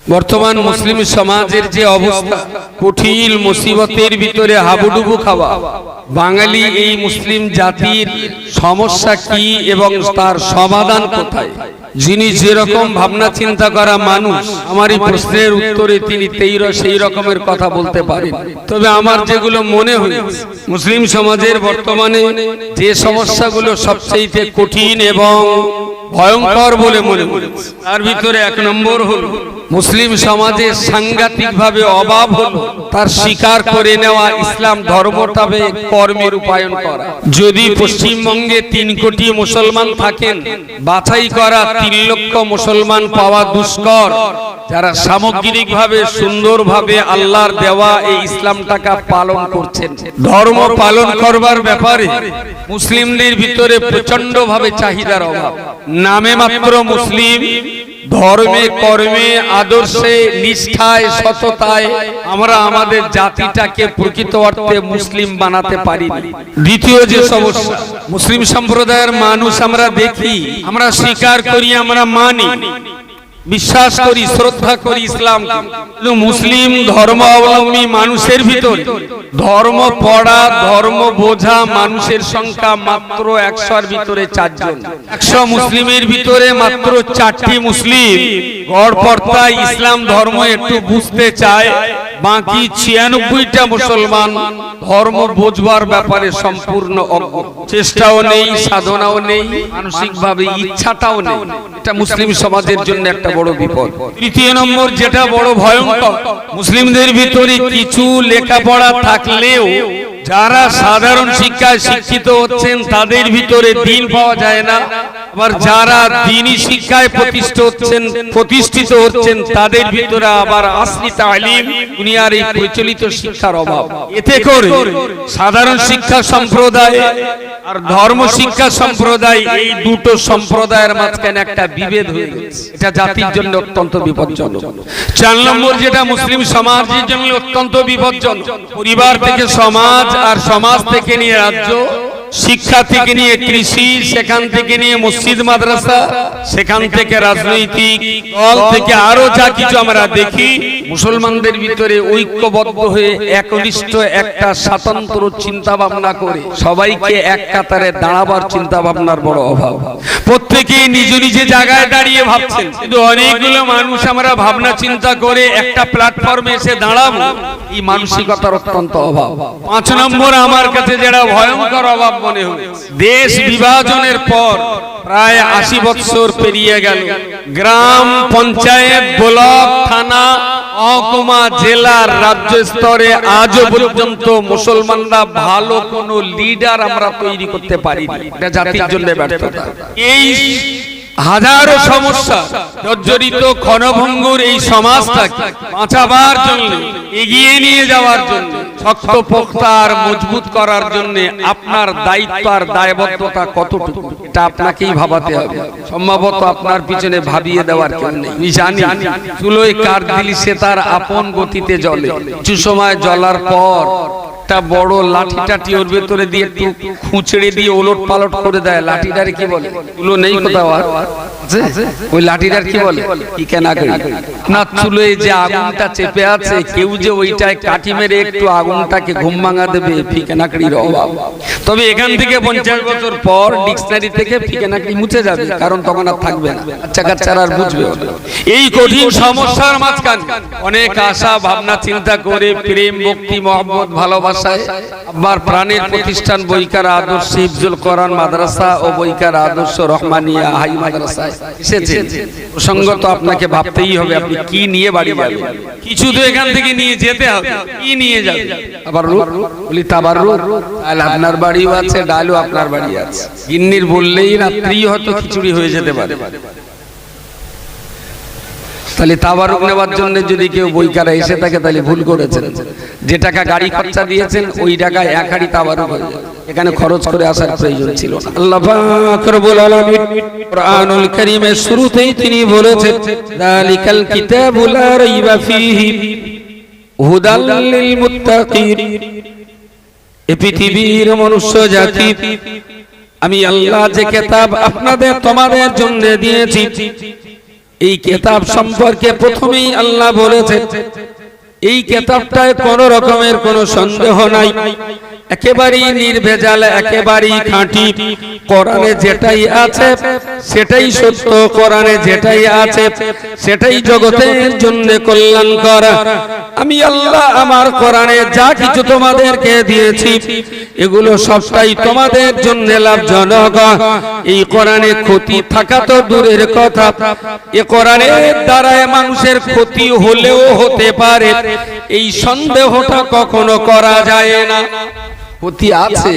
বর্তমান মুসলিম সমাজের যে অবস্থা, কঠিন মুসিবতের ভিতরে হাবুডুবু খাওয়া, বাঙালি এই মুসলিম জাতির সমস্যা কি এবং তার সমাধান কোথায়, যিনি যেরকম ভাবনা চিন্তা করা মানুষ, আমার এই প্রশ্নের উত্তরে তিনি সেই রকমের কথা বলতে পারেন। তবে আমার যেগুলো মনে হয়, মুসলিম সমাজের বর্তমানে যে সমস্যাগুলো সবচেয়ে কঠিন এবং ভয়ঙ্কর বলে মনে হয়, তার ভিতরে এক নম্বর হলো মুসলিম সমাজে সাংঘাতিকভাবে অভাব হলো তার স্বীকার করে নেওয়া ইসলাম ধর্মটাকে কর্মে রূপায়ণ করা। যদি পশ্চিমবঙ্গে 3 কোটি মুসলমান থাকেন, বাছাই করা 3 লক্ষ মুসলমান পাওয়া দুষ্কর, যারা সামগ্রিকভাবে সুন্দরভাবে আল্লাহর দেওয়া এই ইসলামটাকে পালন করছেন। ধর্ম পালন করবার ব্যাপারে মুসলিমদের ভিতরে প্রচন্ডভাবে চাহিদার অভাব। নামে মাত্র মুসলিম, ধর্মে কর্মে আদর্শে নিষ্ঠায় সততায় আমরা আমাদের জাতিটাকে প্রকৃত অর্থে মুসলিম বানাতে পারিনি। দ্বিতীয় যে সমস্যা, মুসলিম সম্প্রদায়ের মানুষ আমরা দেখি, আমরা স্বীকার করি, আমরা মানি, বিশ্বাস করি, শ্রদ্ধা করি ইসলাম, কিন্তু মুসলিম ধর্মাবলম্বী মানুষের ভিতরে ধর্ম পড়া, ধর্ম বোঝা মানুষের সংখ্যা মাত্র 100-র ভিতরে 4 জন। 100 মুসলিমের ভিতরে মাত্র 4টি মুসলিম গড়পড়তা ইসলাম ধর্ম একটু বুঝতে চায়, বাকি 96টা মুসলমান ধর্ম বোঝবার ব্যাপারে সম্পূর্ণ অজ্ঞ। চেষ্টাও নেই, সাধনাও নেই, মানসিকভাবে ইচ্ছাটাও নেই। এটা মুসলিম সমাজের জন্য একটা বড় বিপদ। তৃতীয় নম্বর যেটা বড় ভয়ঙ্কর, মুসলিমদের ভিতরে কিছু লেখাপড়া থাকলেও যারা সাধারণ শিক্ষায় শিক্ষিত হচ্ছেন তাদের ভিতরে দিন পাওয়া যায় না, আবার যারা দ্বীনি শিক্ষায় প্রতিষ্ঠিত হচ্ছেন তাদের ভিতরে আবার আসলি তালিম, দুনিয়ার এই প্রচলিত শিক্ষার অভাব। এতে করে সাধারণ শিক্ষা সম্প্রদায় আর ধর্ম শিক্ষা সম্প্রদায়, এই দুটো সম্প্রদায়ের মাঝখানে একটা বিভেদ হয়ে গেছে। এটা জাতির জন্য অত্যন্ত বিপজ্জনক। 4 নম্বর যেটা মুসলিম সমাজের জন্য অত্যন্ত বিপজ্জনক, পরিবার থেকে সমাজ, আর সমাজ থেকে নিয়ে রাজ্য, শিক্ষা থেকে নিয়ে কৃষি, সেখান থেকে নিয়ে মসজিদ মাদ্রাসা, সেখান থেকে রাজনৈতিক দল থেকে আরো যা কিছু আমরা দেখি, মুসলমানদের ভিতরে ঐক্যবদ্ধ হয়ে একনিষ্ঠ একটা স্বতন্ত্র চিন্তা ভাবনা করে সবাইকে এক কাতারে দাঁড়াবার চিন্তা ভাবনার বড় অভাব। প্রত্যেকেই নিজ নিজ জায়গায় দাঁড়িয়ে ভাবছেন, কিন্তু অনেকগুলো মানুষ আমরা ভাবনা চিন্তা করে একটা প্ল্যাটফর্মে এসে দাঁড়াবো, এই মানসিকতার অত্যন্ত অভাব। 5 নম্বর আমার কাছে যেটা ভয়ঙ্কর অভাব মনে হয়, দেশ বিভাজনের পর প্রায় 80 বছর পেরিয়ে গেল, গ্রাম পঞ্চায়েত, ব্লক, থানা, মহকুমা, জেলা, রাজ্য স্তরে আজও পর্যন্ত মুসলমানরা ভালো কোনো লিডার আমরা তৈরি করতে পারিনি। এটা জাতির জন্য ব্যর্থতা। এই হাজারো সমস্যা জর্জরিত ক্ষণভঙ্গুর এই সমাজটাকে বাঁচাবার জন্য, এগিয়ে নিয়ে যাওয়ার জন্য, শক্ত পোক্তা আর মজবুত করার জন্য আপনার দায়িত্ব আর দায়বদ্ধতা কতটুকু, এটা আপনাকেই ভাবাতে হবে। সম্ভবত আপনার পিছনে ভাবিয়ে দেওয়ার কেউ নেই। আমি জানি চুলোয় কাঠ দিলি সে তার আপন গতিতে জ্বলে, কিছু সময় জ্বলার পর একটা বড় লাঠি টাটি ওর ভেতরে দিয়ে একটু খুঁচড়ে দিয়ে ওলট পালট করে দেয়। লাঠিটারে কি বলে? চুলো নেই কোথাও আর, ওই লাঠিটার কি বলে? আপনার চুলোয় যে আগুনটা চেপে আছে, কেউ যে ওইটায় কাঠি মেরে একটু আগুনটাকে ঘুম ভাঙা দেবে, ফিকেনাকড়ির অভাব। তবে এখান থেকে 50 বছর পর ডিকশনারি থেকে ফিকেনাকড়ি মুছে যাবে, কারণ তখন আর থাকবে না, বাচ্চা কাচ্চারা আর বুঝবে। এই কঠিন সমস্যার মাঝখানে অনেক আশা ভাবনা চিন্তা করে প্রেম, ভক্তি, মহব্বত, ভালোবাসায় আবার প্রাণের প্রতিষ্ঠান বৈকার আদর্শ হিফজুল কোরআন মাদ্রাসা ও বৈকার আদর্শ রহমানিয়া হাই মাদ্রাসায় এসেছে। প্রসঙ্গত আপনাকে ভাবতেই হবে আপনি কি নিয়ে বাড়ি যাবেন। কিছু তো এখান থেকে নিয়ে যেতে হবে, কি নিয়ে যাবেন? আবার বলি তাবাররুক, ডাল আপনার বাড়িও আছে, ডালও আপনার বাড়ি আছে। গিন্নির বললেই রাত্রি হয়তো খিচুড়ি হয়ে যেতে পারে। তাহলে তাবারুক নেওয়ার জন্য যদি কেউ বইকারা এসে থাকে তাহলে ভুল করেছেন। যে টাকা গাড়ি খরচা দিয়েছেন ওই টাকায় 1 হাঁড়ি তাবারুক হয়ে যাবে, এখানে খরচ করে আসার প্রয়োজন ছিল না। আল্লাহ পাক রব্বুল আলামিন কুরআনুল কারীমের শুরুতেই তিনি বলেছেন, যালিকাল কিতাবু লা রাইবা ফীহি হুদাল লিল মুত্তাকিন। এই পৃথিবীর মনুষ্য জাতি, আমি আল্লাহ যে কিতাব আপনাদের তোমাদের জন্য দিয়েছি, এই কিতাব সম্পর্কে প্রথমেই আল্লাহ বলেছেন এই কিতাবটায় কোনো রকমের কোনো সন্দেহ নাই, একেবারেই নির্ভেজাল, একেবারেই খাঁটি। কোরআনে যেটাই আছে সেটাই সত্য, কোরআনে যেটাই আছে সেটাই জগতের জন্য কল্যাণকর। আমি আল্লাহ আমার কোরআনে যা কিছু তোমাদেরকে দিয়েছি এগুলো সবটাই তোমাদের জন্য লাভজনক। এই কোরআনে ক্ষতি থাকা তো দূরের কথা, এই কোরআনের দ্বারা মানুষের ক্ষতি হলেও হতে পারে, এই সন্দেহটা কখনো করা যায় না। ক্ষতি আছে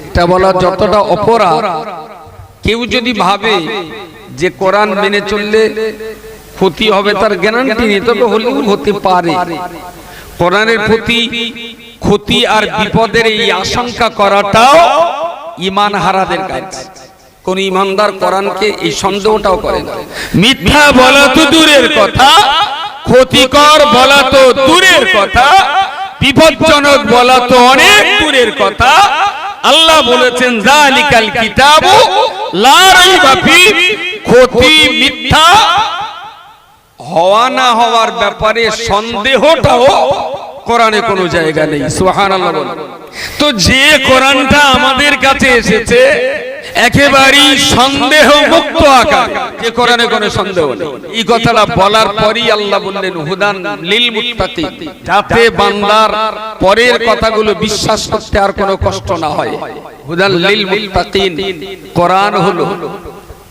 এটা বলা যতটা অপরাধ। কেউ যদি ভাবে যে কোরআন মেনে চললে ক্ষতি হবে তার গ্যারান্টি নেই, তবে হলেও হতে পারে। কোরআনের প্রতি ক্ষতি আর বিপদের এই আশঙ্কা করাটাও ঈমান হারাদের কাজ। কোন ঈমানদার কোরআনকে এই সন্দেহটাও করে না। মিথ্যা বলা তো দূরের কথা, ক্ষতিকর বলা তো দূরের কথা, বিপজ্জনক বলা তো অনেক দূরের কথা। আল্লাহ বলেছেন যালিকাল কিতাবু লা রাইবা ফীহি, ক্ষতি মিথ্যা হওয়া না হওয়ার ব্যাপারে সন্দেহটাও কোরআনে কোনো জায়গা নেই। সুবহানাল্লাহ বলেন। তো যে কোরআনটা আমাদের কাছে এসেছে একেবারেই সন্দেহ মুক্ত আকার, যে কোরআনে কোনো সন্দেহ নেই। এই কথাটা বলার পরই আল্লাহ বললেন হুদান লিল মুত্তাকিন, যাতে বান্দার পরের কথাগুলো বিশ্বাস করতে আর কোনো কষ্ট না হয়। হুদান লিল মুত্তাকিন, কোরআন হলো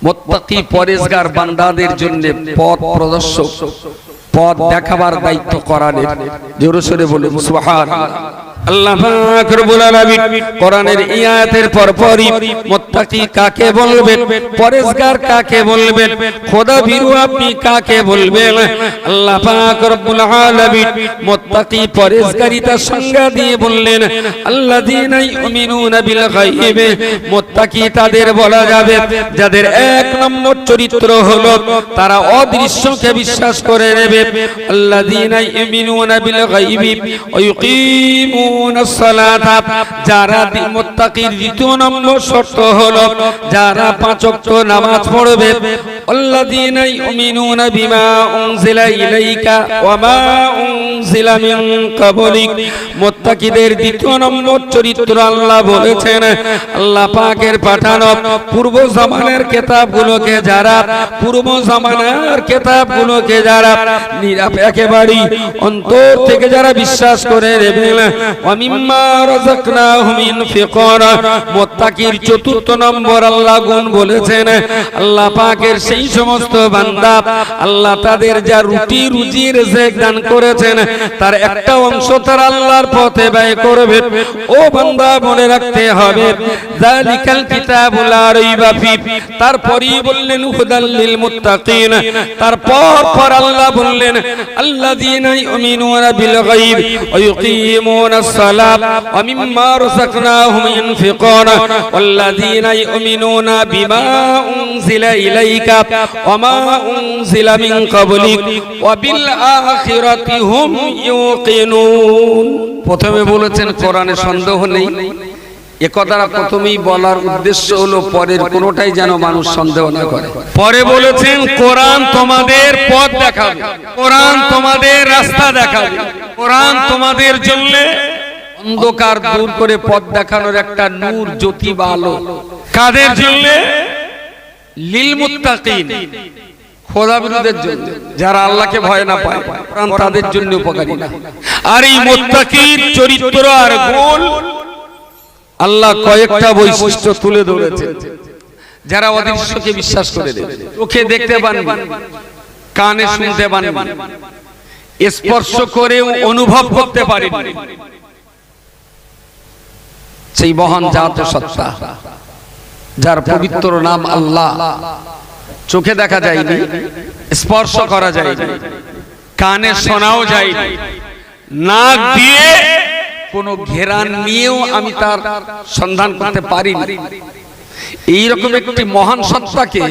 মুত্তাকি পরেজগার বান্দাদের জন্য পথ প্রদর্শক, পথ দেখাবার দায়িত্ব কোরআনের। জোরে সোরে বলুন সুবহানাল্লাহ। আল্লাহ পাক রব্বুল আলামিন কোরআনের এই আয়াতের পরপরই মুত্তাকি কাকে বলবেন, পরেজগার কাকে বলবেন, খোদা ভীরু আপনি কাকে বলবেন, আল্লাহ পাক রব্বুল আলামিন মুত্তাকি পরেজগারিতার সংজ্ঞা দিয়ে বললেন আল্লাযীনা ইউমিনুনা বিল গায়ব। মুত্তাকি তাদের বলা যাবে যাদের এক নম্বর চরিত্র হলো তারা অদৃশ্যকে বিশ্বাস করে নেবে। আল্লাযীনা ইউমিনুনা বিল গায়ব ওয়া ইউকিমুনা যারা মুত্তাকির দ্বিতীয় নম্বর শর্ত হলো যারা 5 ওয়াক্ত নামাজ পড়বে। আল্লাযীনা ইউমিনুনা বিমা উনজিলা ইলাইকা ওয়া মা উনজিলা মিন ক্বাবলিক। মুত্তাকিদের দ্বিতীয় নম্বর চরিত্র আল্লাহ বলেছেন আল্লাহ পাকের পাঠানো পূর্ব জামানার কিতাবগুলোকে যারা, পূর্ব জামানার কিতাবগুলোকে যারা একেবারেই অন্তর থেকে যারা বিশ্বাস করে নেবেন। ওয়ামিম্মা রাযাকনাহুম ইনফিকুন। মুত্তাকির চতুর্থ নম্বর আল্লাহ গুণ বলেছেন আল্লাহ পাকের সেই সমস্ত বান্দা আল্লাহ তাদের যা রুটি রুজির রিজক দান করেছেন তার একটা অংশ তারা আল্লাহর পথে ব্যয় করবে। ও বান্দা মনে রাখতে হবে যালিকাল কিতাবু লা রাইবা ফীহি। তারপরই বললেন হুদাল লিল মুত্তাকিন। তারপর আল্লাহ বললেন আল্লাযীনা ইউমিনুনা বিল গায়ব ওয়া ইউকিমুনা الصلاة ومما رزقناهم ينفقون والذين يؤمنون بما أنزل إليك وما أنزل من قبلك وبالآخرة هم يوقنون। প্রথমে বলেছেন কোরআনে সন্দেহ নেই। এ কথাটা প্রথমেই বলার উদ্দেশ্য হলো পরের কোনোটাই যেন মানুষ সন্দেহ না করে। পরে বলেছেন কোরআন তোমাদের পথ দেখাবে, কোরআন তোমাদের রাস্তা দেখাবে, কোরআন তোমাদের জন্য অন্ধকার দূর করে পথ দেখানোর একটা নূর, জ্যোতি বা আলো। কাদের জন্য? লিল মুত্তাকিন, খোদা বিরুদ্ধের জন্য, যারা আল্লাহকে ভয় না পায় কোরআন তাদের জন্য উপকারী না। আর এই মুত্তাকির চরিত্র আর গুণ আল্লাহ কয়েকটা বৈশিষ্ট্য তুলে ধরেছেন। যারা অদৃশ্যকে বিশ্বাস করে দেবে, চোখে দেখতে পাননি, কানে শুনতে পাননি, স্পর্শ করেও অনুভব করতে পারেনি, সেই মহান জাত সত্তা যার পবিত্র নাম আল্লাহ চোখে দেখা যায়নি, স্পর্শ করা যায়নি, কানে শোনাও যায়নি, নাক দিয়ে কোনো ঘেরান নিয়েও আমি তার সন্ধান করতে পারিনি। এইরকম একটি মহান সত্তাকে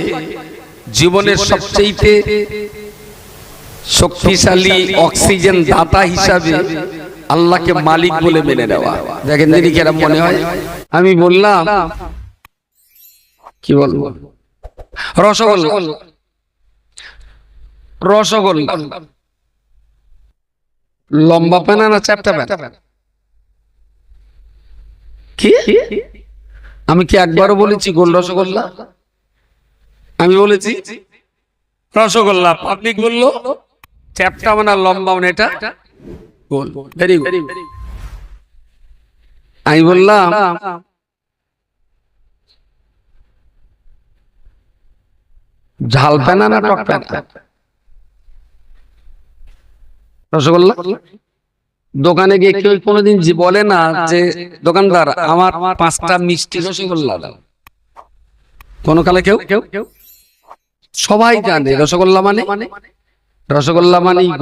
জীবনের সবচেয়ে শক্তিশালী অক্সিজেন দাতা হিসাবে আল্লাহকে মালিক বলে মেনে নেওয়া। দেখেন দিদি কেরম মনে হয়। আমি বললাম কি বলবো, রসগোল্লা রসগোল্লা লম্বা পেনা না চ্যাপ্টা পেনা? কি আমি কি একবারও বলেছি গোল রসগোল্লা? আমি বলেছি রসগোল্লা, পাবলিক বললো চ্যাপ্টা মানে লম্বা মানে এটা গোল। Very good. আমি বললাম ঝাল পেনা না টক পেনা? রসগোল্লা। দোকানে গিয়ে কেউ কোনোদিন বলে না যে দোকানদার আমার 5টা মিষ্টি রসগোল্লা দাও? কোন কালে কেউ কেউ সবাই জানে রসগোল্লা মানে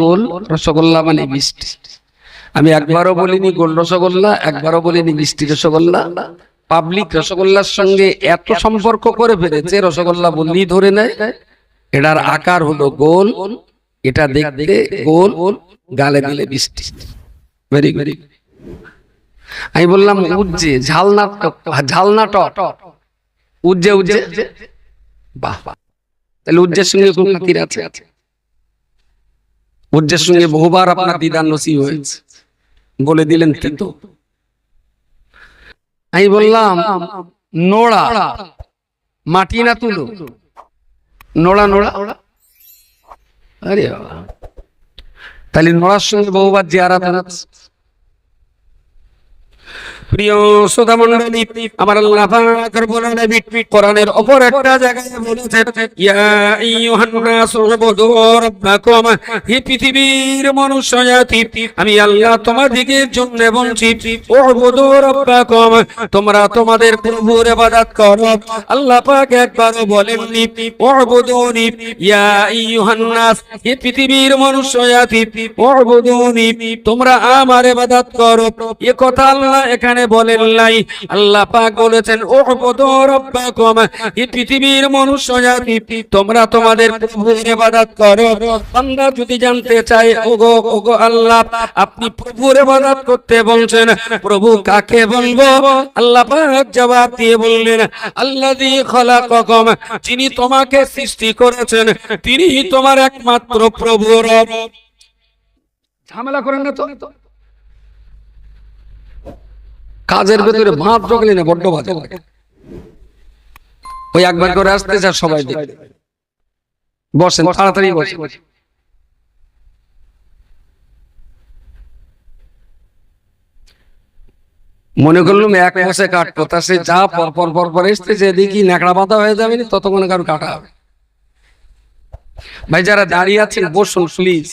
গোল, রসগোল্লা মানে মিষ্টি। আমি একবারও বলিনি গোল রসগোল্লা, একবারও বলিনি মিষ্টি রসগোল্লা। পাবলিক রসগোল্লার সঙ্গে এত সম্পর্ক করে ফেলেছে, রসগোল্লা বললেই ধরে নেয় এটার আকার হলো গোল, এটা দেখতে গোল, গালে দিলে মিষ্টি। Very very. আমি বললাম উজ্জে ঝাল না টক? উজ্জে উজ্জে। বাহ বাহ। তাহলে উজ্জের সঙ্গে কোন খাতির আছে? উজ্জের সঙ্গে বহুবার আপনার দিদার নসিব হয়েছে, বলে দিলেন কিন্তু। আমি বললাম নোড়া মাটি না তুলো? নোড়া নোড়া। আরে তাহলে নোড়ার সঙ্গে বহুবার জিয়ারাত আছে। প্রিয় শ্রোতা মণ্ডলী, আমার আল্লাহ পাক রব্বুল আলামিন কোরআনের অপর একটা জায়গায় বলেছেন, ইয়া আইয়ুহান নাসু উবুদু রাব্বাকুম, হে পৃথিবীর মনুষ্য জাতি, আমি আল্লাহ তোমাদের জন্য বলছি, উবুদু রাব্বাকুম, তোমরা তোমাদের প্রভুর ইবাদত করো। আল্লাহ পাক একবারও বলেননি উবুদুনি, ইয়া আইয়ুহান নাস, হে পৃথিবীর মনুষ্য জাতি, উবুদুনি, তোমরা আমার ইবাদত করো। এই কথা আল্লাহ এখানে বলেন নাই। আল্লাহ পাক বলেছেন উবুদু রাব্বাকুম, এই পৃথিবীর মনুষ্য জাতি তোমরা তোমাদের প্রভুর ইবাদত করো। বান্দা যদি জানতে চায় ওগো আল্লাহ আপনি প্রভুর ইবাদত করতে বলছেন, প্রভু কাকে বলবো? আল্লাহ পাক জবাব দিয়ে বললেন আল্লাযী খালাকাকুম, যিনি তোমাকে সৃষ্টি করেছেন, তিনি তোমার একমাত্র প্রভু। রব। ঝামেলা করেন না তো, কাজের ভেতরে ভাত ঢোকলে না বড্ড বাজে লাগে। ওই একবার করে আসতে চার সবাই দেখে বসেন, তাড়াতাড়ি বসেন। মনে করলাম এক মাসে কাটবো, তা সে যা পর এসতেছে দেখি ন্যাকড়া পাতা হয়ে যাবে না, ততক্ষণে কারো কাটা হবে। ভাই যারা দাঁড়িয়ে আছেন বসুন প্লিজ।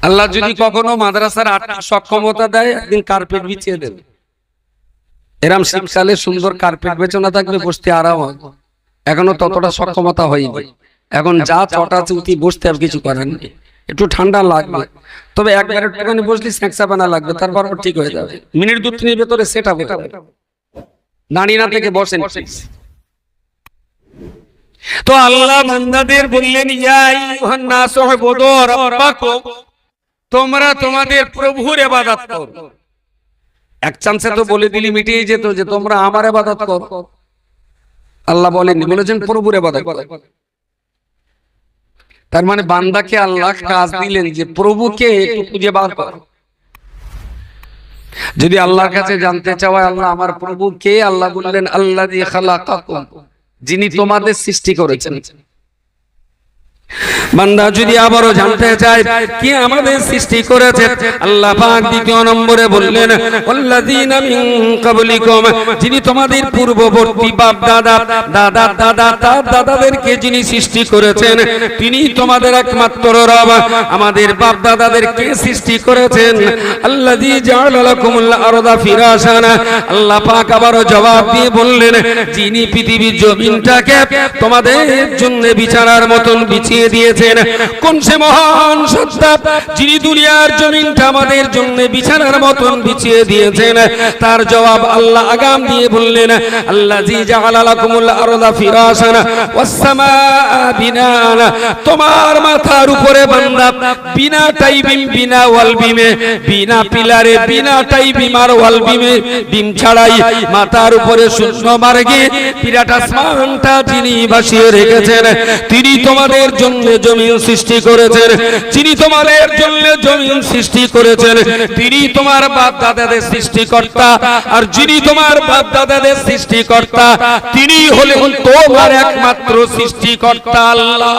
আল্লাহ যদি কখনো মাদ্রাসার আর্থিক সক্ষমতা দেয়, একদিন কার্পেট বিছিয়ে দেবে। এরম শীতকালে সুন্দর কার্পেট বেচনা থাকবে, বসতে আরাম হয়। এখনো ততটা সক্ষমতা হয়নি। এখন যা চটা চুতি বসতে আর কিছু করার নেই, একটু ঠান্ডা লাগবে, তবে একবার একটুখানি বসলে স্যাঁকসাপানা লাগবে, তারপর ঠিক হয়ে যাবে। মিনিট 2-3 ভেতরে সেট হবে। দাঁড়িয়ে না থেকে বসেন। তো আল্লাহ বান্দাদের বললেন ইয়া আইয়ুহান নাস উবুদু রাব্বাকুম, তোমরা তোমাদের প্রভুর ইবাদত করো। এক চান্সে তো বলে দিলি মিটিয়ে যেত যে তোমরা আমার ইবাদত করো। আল্লাহ বলেননি, বলেছেন প্রভুর ইবাদত করো। তার মানে বান্দাকে আল্লাহ কাজ দিলেন যে প্রভুকে একটু খুঁজে বার করো। যদি আল্লাহর কাছে জানতে চাওয়া আল্লাহ আমার প্রভু কে, আল্লাহ বললেন আল্লাযী খালাকাকুম, যিনি তোমাদের সৃষ্টি করেছেন। বান্দা যদি আবারও জানতে চায় কি আমাদের সৃষ্টি করেছে, আল্লাহ পাক দ্বিতীয় নম্বরে বললেন ওয়াল্লাযীনা মিন ক্বাবলিকুম, যিনি তোমাদের পূর্ববর্তী বাপ দাদা দাদাদেরকে যিনি সৃষ্টি করেছেন, তিনি তোমাদের একমাত্র রব। আমাদের বাপ দাদাদেরকে সৃষ্টি করেছেন আল্লাযী জাআলা লাকুমুল আরদা ফিরাশান। আল্লাহ পাক আবারও জবাব দিয়ে বললেন যিনি পৃথিবীর জমিনটাকে তোমাদের জন্য বিছানার মতন বিছিয়ে দিয়েছেন। কোন সে মহান সত্তা যিনি দুনিয়ার জমিনটা আমাদের জন্য বিছানার মতন বিছিয়ে দিয়েছেন? তার জবাব আল্লাহ আগাম দিয়ে বললেন আল্লাযী জাআলা লাকুমুল আরদা ফিরাশান ওয়াস সামাআ বিনান, তোমার মাথার উপরে বান্দা বিনা টাইবিম বিনা ওয়াল বিমে, বিনা পিলারে বিনা টাইবিম আর ওয়াল বিমে, বিম ছাড়াই মাথার উপরে শূন্য মার্গে বিরাট আসমানটা যিনি ভাসিয়ে রেখেছেন, তিনি তোমাদের জন্য জন্য জমিন সৃষ্টি করেছেন, যিনি তোমাদের জন্য জমিন সৃষ্টি করেছেন, তিনি তোমার বাপ দাদাদের সৃষ্টিকর্তা। আর যিনি তোমার বাপ দাদাদের সৃষ্টিকর্তা, তিনি হলেন তোমার একমাত্র সৃষ্টিকর্তা আল্লাহ।